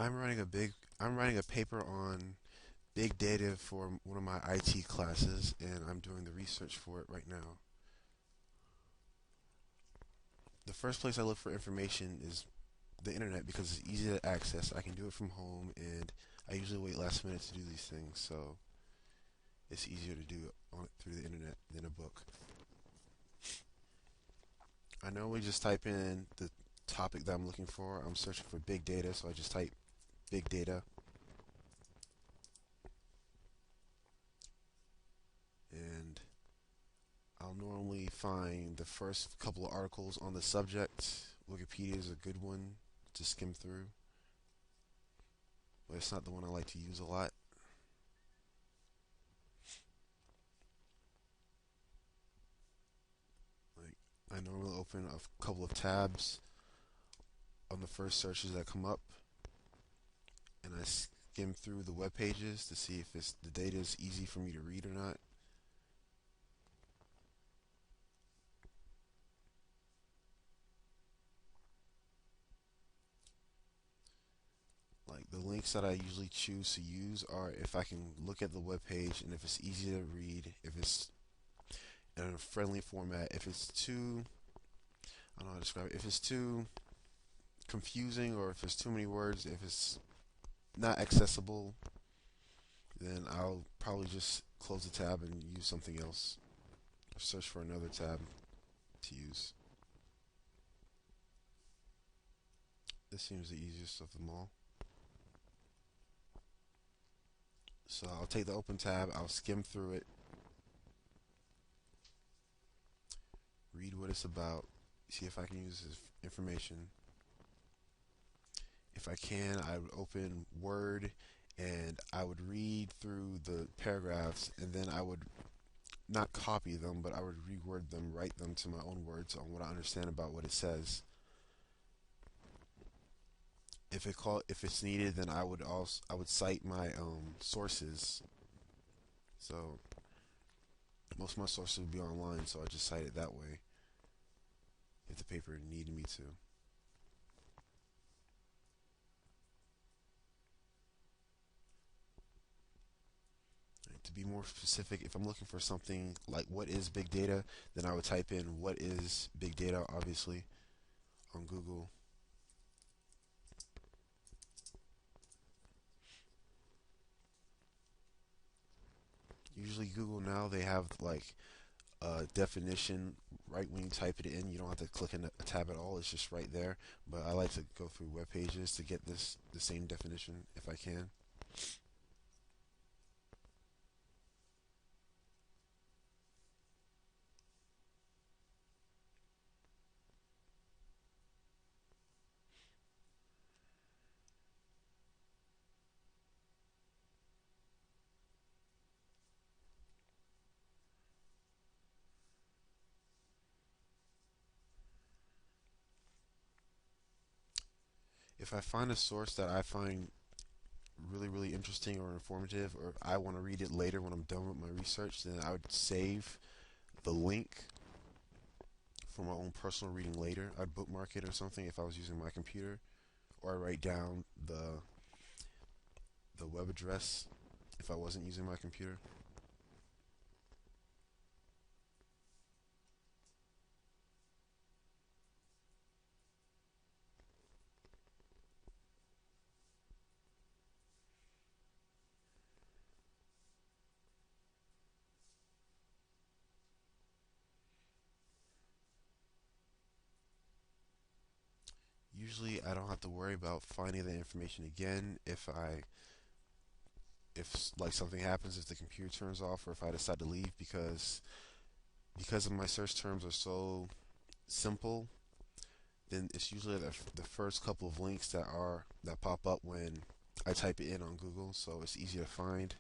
I'm writing a big I'm writing a paper on big data for one of my IT classes, and I'm doing the research for it right now. The first place I look for information is the internet because it's easy to access. I can do it from home, and I usually wait last minute to do these things, so it's easier to do it through the internet than a book. I normally just type in the topic that I'm looking for. I'm searching for big data, so I just type big data, and I'll normally find the first couple of articles on the subject. Wikipedia is a good one to skim through, but it's not the one I like to use a lot. Like, I normally open a couple of tabs on the first searches that come up, and I skim through the web pages to see if the data is easy for me to read or not. Like, the links that I usually choose to use are if I can look at the web page and if it's easy to read, if it's in a friendly format, if it's too, I don't know how to describe it, if it's too confusing or if it's too many words, if it's not accessible, then I'll probably just close the tab and use something else or search for another tab to use. This seems the easiest of them all. So I'll take the open tab, I'll skim through it, read what it's about, see if I can use this information. If I can, I would open Word and I would read through the paragraphs, and then I would not copy them, but I would reword them, write them to my own words on what I understand about what it says. If it's needed, then I would cite my sources. So most of my sources would be online, so I just cite it that way if the paper needed me to. To be more specific, if I'm looking for something like what is big data, then I would type in what is big data, obviously, on Google. Usually Google now they have like a definition right when you type it in. You don't have to click in a tab at all. It's just right there. But I like to go through web pages to get the same definition if I can. If I find a source that I find really interesting or informative, or I want to read it later when I'm done with my research, then I would save the link for my own personal reading later. I'd bookmark it or something if I was using my computer, or I write down the web address if I wasn't using my computer. Usually, I don't have to worry about finding the information again if like something happens, if the computer turns off, or if I decide to leave because of my search terms are so simple. Then it's usually the first couple of links that pop up when I type it in on Google, so it's easy to find.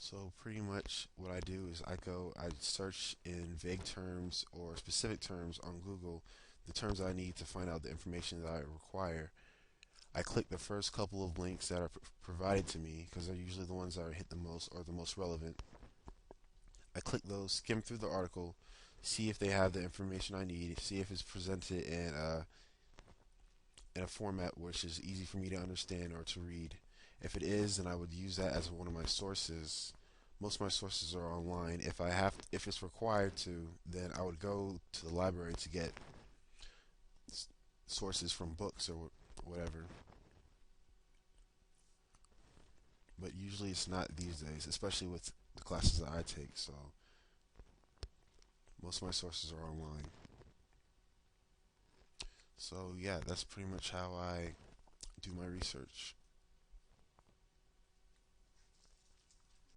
So pretty much what I do is I search in vague terms or specific terms on Google, the terms I need to find out the information that I require. I click the first couple of links that are provided to me because they're usually the ones that are hit the most or the most relevant. I click those, skim through the article, see if they have the information I need, see if it's presented in a format which is easy for me to understand or to read. If it is, then I would use that as one of my sources. Most of my sources are online. If it's required to, then I would go to the library to get sources from books or whatever. But usually it's not these days, especially with the classes that I take. So most of my sources are online. So yeah, that's pretty much how I do my research.